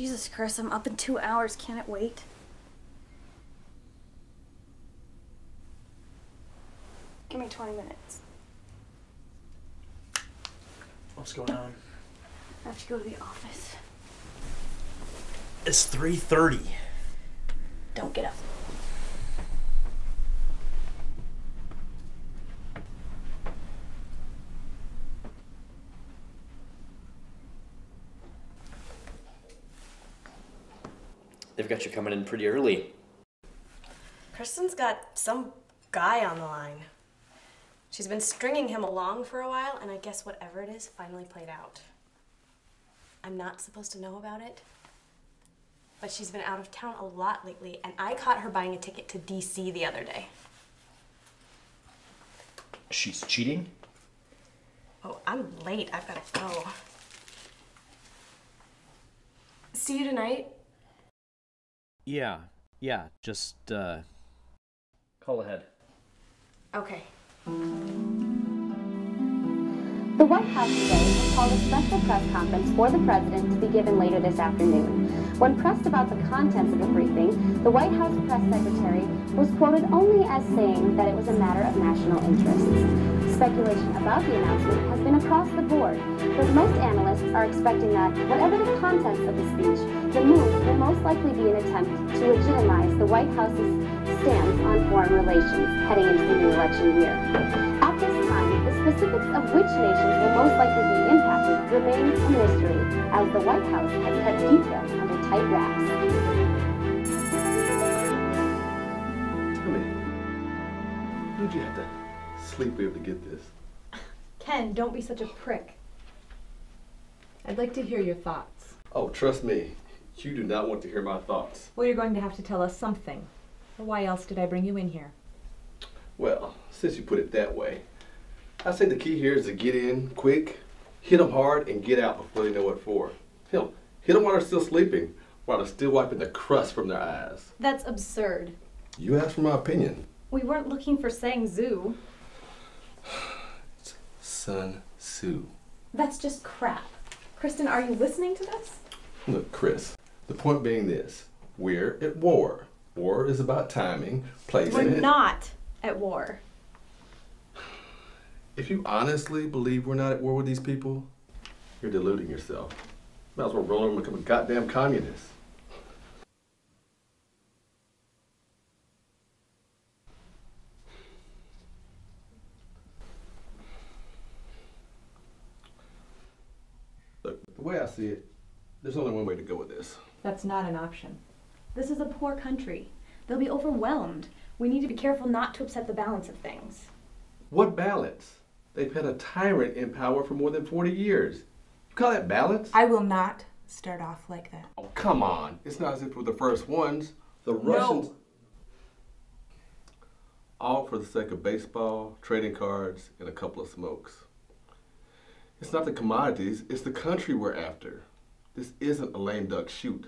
Jesus, Chris, I'm up in 2 hours. Can't it wait? Give me 20 minutes. What's going on? I have to go to the office. It's 3:30. Don't get up. They've got you coming in pretty early. Kristen's got some guy on the line. She's been stringing him along for a while, and I guess whatever it is finally played out. I'm not supposed to know about it, but she's been out of town a lot lately, and I caught her buying a ticket to DC the other day. She's cheating? Oh, I'm late. I've got to go. See you tonight? Yeah, just, call ahead. Okay. The White House today has called a special press conference for the president to be given later this afternoon. When pressed about the contents of the briefing, the White House press secretary was quoted only as saying that it was a matter of national interest. Speculation about the announcement has been across the board, but most analysts are expecting that, whatever the contents of the speech, the move will most likely be an attempt to legitimize the White House's stance on foreign relations heading into the new election year. At this time, the specifics of which nations will most likely be impacted remains a mystery, as the White House has kept details under tight wraps. Tell me, who'd you have to sleep with to get this? Ken, don't be such a prick. I'd like to hear your thoughts. Oh, trust me, you do not want to hear my thoughts. Well, you're going to have to tell us something. Or why else did I bring you in here? Well, since you put it that way, I say the key here is to get in quick, hit them hard, and get out before they know what for. Hell, hit them while they're still sleeping, while they're still wiping the crust from their eyes. That's absurd. You asked for my opinion. We weren't looking for Sang Zoo. It's Sun Tzu. That's just crap. Kristen, are you listening to this? Look, Chris, the point being this. We're at war. War is about timing, placing We're it. not at war. If you honestly believe we're not at war with these people, you're deluding yourself. Might as well roll over and become a goddamn communist. Look, the way I see it, there's only one way to go with this. That's not an option. This is a poor country. They'll be overwhelmed. We need to be careful not to upset the balance of things. What balance? They've had a tyrant in power for more than 40 years. You call that balance? I will not start off like that. Oh, come on. It's not as if we're the first ones. The Russians... No. All for the sake of baseball, trading cards, and a couple of smokes. It's not the commodities, it's the country we're after. This isn't a lame duck shoot.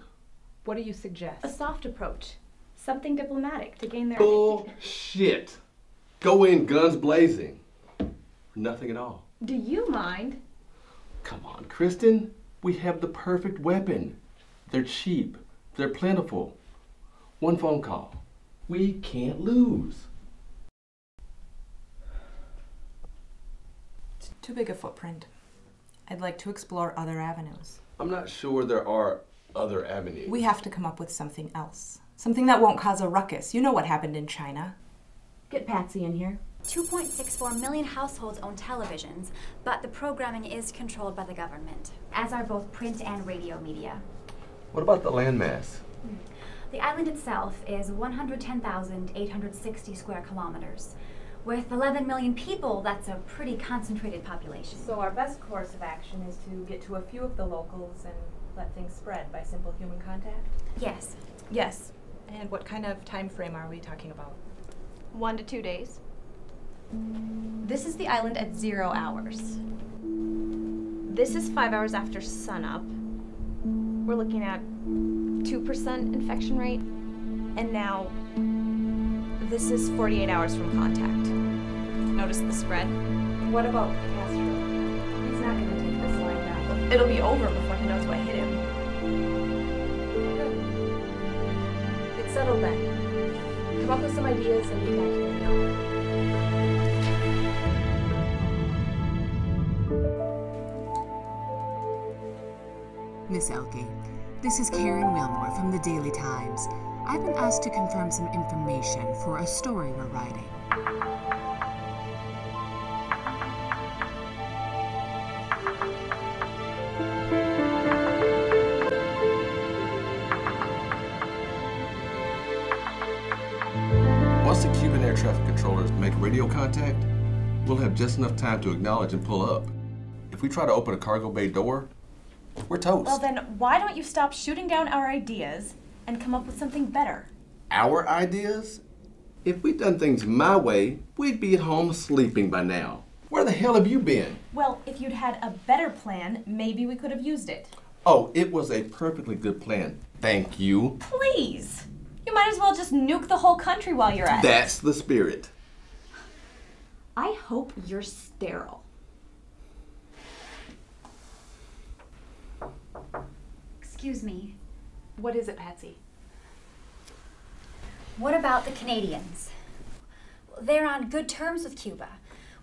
What do you suggest? A soft approach. Something diplomatic to gain their... Bullshit. Go in guns blazing. For nothing at all. Do you mind? Come on, Kristen. We have the perfect weapon. They're cheap. They're plentiful. One phone call. We can't lose. It's too big a footprint. I'd like to explore other avenues. I'm not sure there are other avenues. We have to come up with something else. Something that won't cause a ruckus. You know what happened in China. Get Patsy in here. 2.64 million households own televisions, but the programming is controlled by the government, as are both print and radio media. What about the landmass? The island itself is 110,860 square kilometers. With 11 million people, that's a pretty concentrated population. So our best course of action is to get to a few of the locals and let things spread by simple human contact? Yes. Yes. And what kind of time frame are we talking about? 1 to 2 days. This is the island at 0 hours. This is 5 hours after sunup. We're looking at 2% infection rate. And now, this is 48 hours from contact. Notice the spread? What about Castro? He's not going to take this lying down. It'll be over before he knows what hit him. Settle then. Come up with some ideas and be back here now. Miss Elke, this is Karen Wilmore from the Daily Times. I've been asked to confirm some information for a story we're writing. Once the Cuban air traffic controllers make radio contact, we'll have just enough time to acknowledge and pull up. If we try to open a cargo bay door, we're toast. Well then, why don't you stop shooting down our ideas and come up with something better? Our ideas? If we'd done things my way, we'd be at home sleeping by now. Where the hell have you been? Well, if you'd had a better plan, maybe we could have used it. Oh, it was a perfectly good plan. Thank you. Please! You might as well just nuke the whole country while you're at it. That's the spirit. I hope you're sterile. Excuse me. What is it, Patsy? What about the Canadians? They're on good terms with Cuba.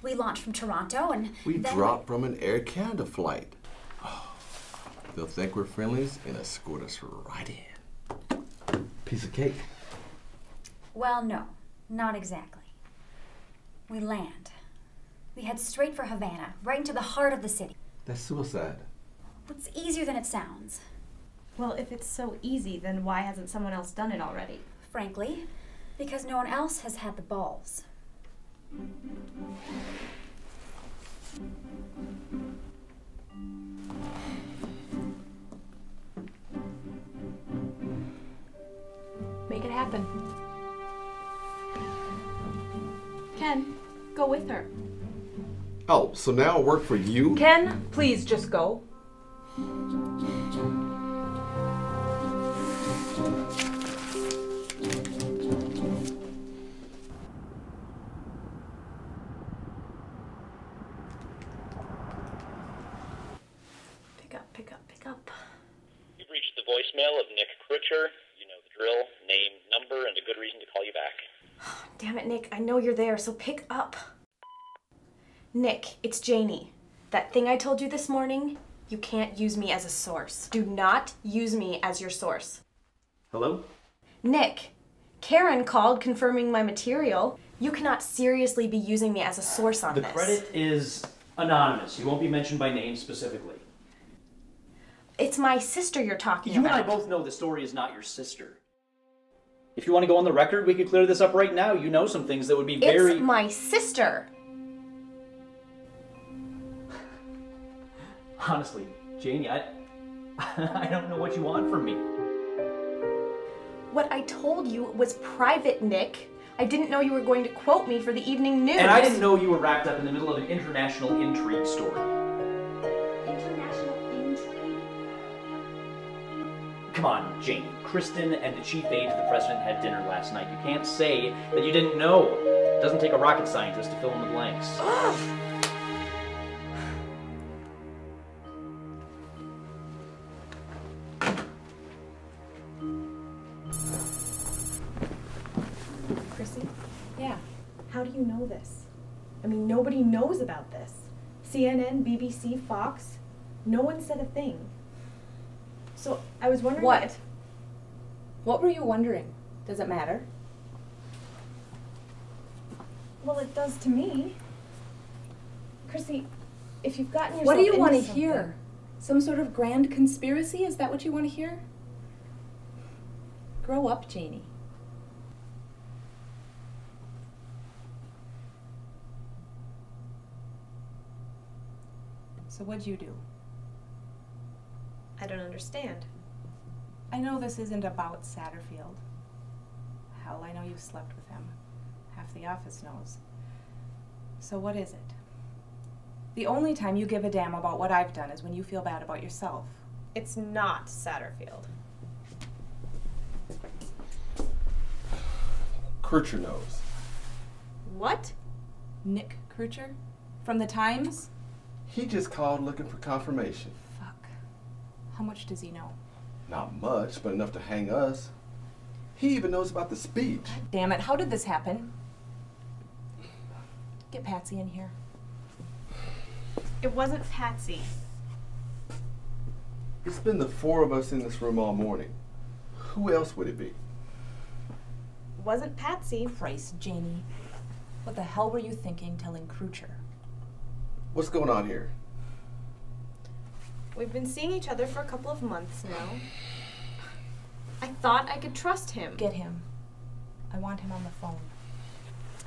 We launched from Toronto and We then dropped from an Air Canada flight. Oh, they'll think we're friendlies and escort us right in. Piece of cake. Well, no, not exactly. We land. We head straight for Havana, right into the heart of the city. That's suicide. It's easier than it sounds. Well, if it's so easy, then why hasn't someone else done it already? Frankly, because no one else has had the balls. Make it happen. Ken, go with her. Oh, so now I work for you? Ken, please just go. Pick up. You've reached the voicemail of Nick Critcher. You know the drill. Name, number, and a good reason to call you back. Damn it, Nick. I know you're there, so pick up. Nick, it's Janie. That thing I told you this morning, you can't use me as a source. Do not use me as your source. Hello? Nick, Karen called confirming my material. You cannot seriously be using me as a source on The this. credit is anonymous. You won't be mentioned by name specifically. It's my sister you're talking You about. and I both know the story is not your sister. If you want to go on the record, we could clear this up right now. You know some things that would be very... It's my sister. Honestly, Janie, I don't know what you want from me. What I told you was private, Nick. I didn't know you were going to quote me for the evening news. And I didn't know you were wrapped up in the middle of an international intrigue story. International intrigue? Come on, Janie. Kristen and the chief aide to the president had dinner last night. You can't say that you didn't know. It doesn't take a rocket scientist to fill in the blanks. Chrissy, Yeah. how do you know this? I mean, nobody knows about this. CNN, BBC, Fox, no one said a thing. So I was wondering... What? What were you wondering? Does it matter? Well, it does to me. Chrissy, if you've gotten yourself What do you into want to something- hear? Some sort of grand conspiracy? Is that what you want to hear? Grow up, Janie. So what'd you do? I don't understand. I know this isn't about Satterfield. Hell, I know you slept with him. Half the office knows. So what is it? The only time you give a damn about what I've done is when you feel bad about yourself. It's not Satterfield. Kircher knows. What? Nick Critcher? From the Times? He just called looking for confirmation. Fuck. How much does he know? Not much, but enough to hang us. He even knows about the speech. God damn it, how did this happen? Get Patsy in here. It wasn't Patsy. It's been the four of us in this room all morning. Who else would it be? It wasn't Patsy. Christ, Janie. What the hell were you thinking telling Crutcher? What's going on here? We've been seeing each other for a couple of months now. I thought I could trust him. Get him. I want him on the phone.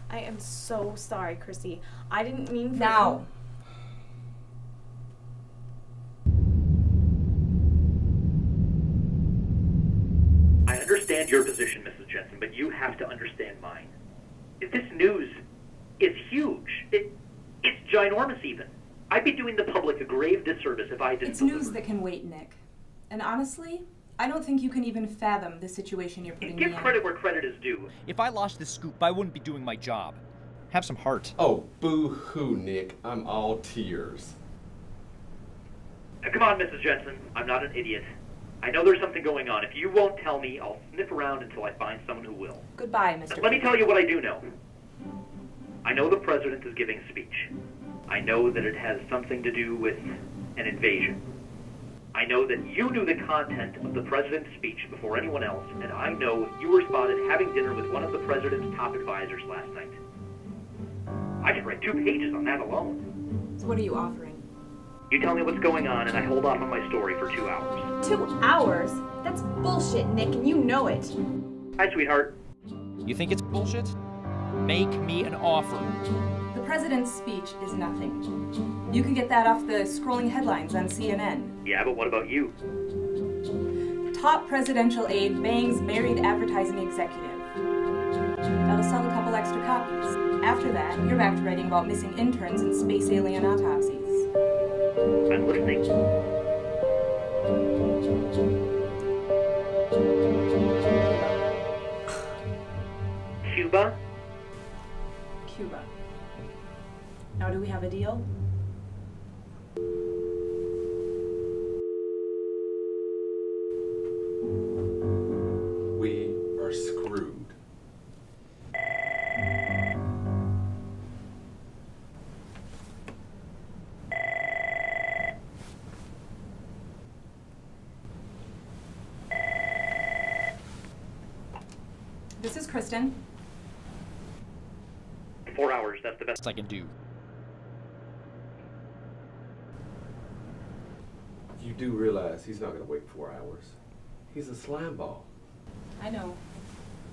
I am so sorry, Chrissy. I didn't mean for Now! I understand your position, Mrs. Jensen, but you have to understand mine. If this news is huge, it's ginormous even. I'd be doing the public a grave disservice if I didn't It's news that can wait, Nick. And honestly, I don't think you can even fathom the situation you're putting me in. Give credit where credit is due. If I lost this scoop, I wouldn't be doing my job. Have some heart. Oh, boo-hoo, Nick. I'm all tears. Come on, Mrs. Jensen. I'm not an idiot. I know there's something going on. If you won't tell me, I'll sniff around until I find someone who will. Goodbye, Mr. Let me tell you what I do know. I know the president is giving a speech. I know that it has something to do with an invasion. I know that you knew the content of the president's speech before anyone else, and I know you were spotted having dinner with one of the president's top advisors last night. I could write 2 pages on that alone. So what are you offering? You tell me what's going on, and I hold off on my story for 2 hours. 2 hours? That's bullshit, Nick, and you know it. Hi, sweetheart. You think it's bullshit? Make me an offer. The president's speech is nothing. You can get that off the scrolling headlines on CNN. Yeah, but what about you? Top presidential aide bangs married advertising executive. That'll sell a couple extra copies. After that, you're back to writing about missing interns and space alien autopsies. I'm listening. Cuba? Cuba. Now, do we have a deal? We are screwed. This is Kristen. 4 hours, that's the best I can do. You do realize he's not going to wait 4 hours. He's a slime ball. I know.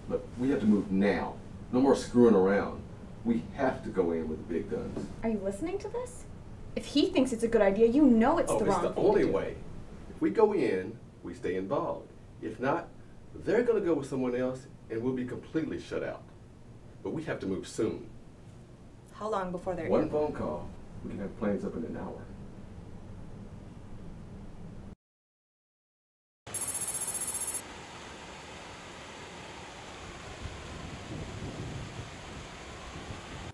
Look, we have to move now. No more screwing around. We have to go in with the big guns. Are you listening to this? If he thinks it's a good idea, you know it's the wrong thing. It's the only way. If we go in, we stay involved. If not, they're going to go with someone else and we'll be completely shut out. But we have to move soon. How long before they're One in? phone call, we can have planes up in an hour.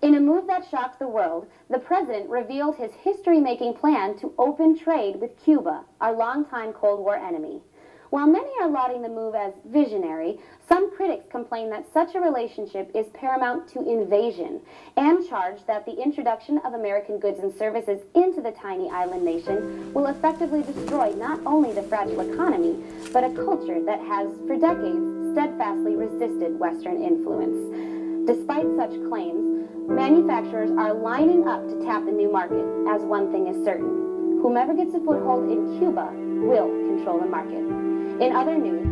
In a move that shocked the world, the president revealed his history-making plan to open trade with Cuba, our longtime Cold War enemy. While many are lauding the move as visionary, some critics complain that such a relationship is paramount to invasion and charge that the introduction of American goods and services into the tiny island nation will effectively destroy not only the fragile economy, but a culture that has, for decades, steadfastly resisted Western influence. Despite such claims, manufacturers are lining up to tap the new market, as one thing is certain. Whomever gets a foothold in Cuba will control the market. In other news,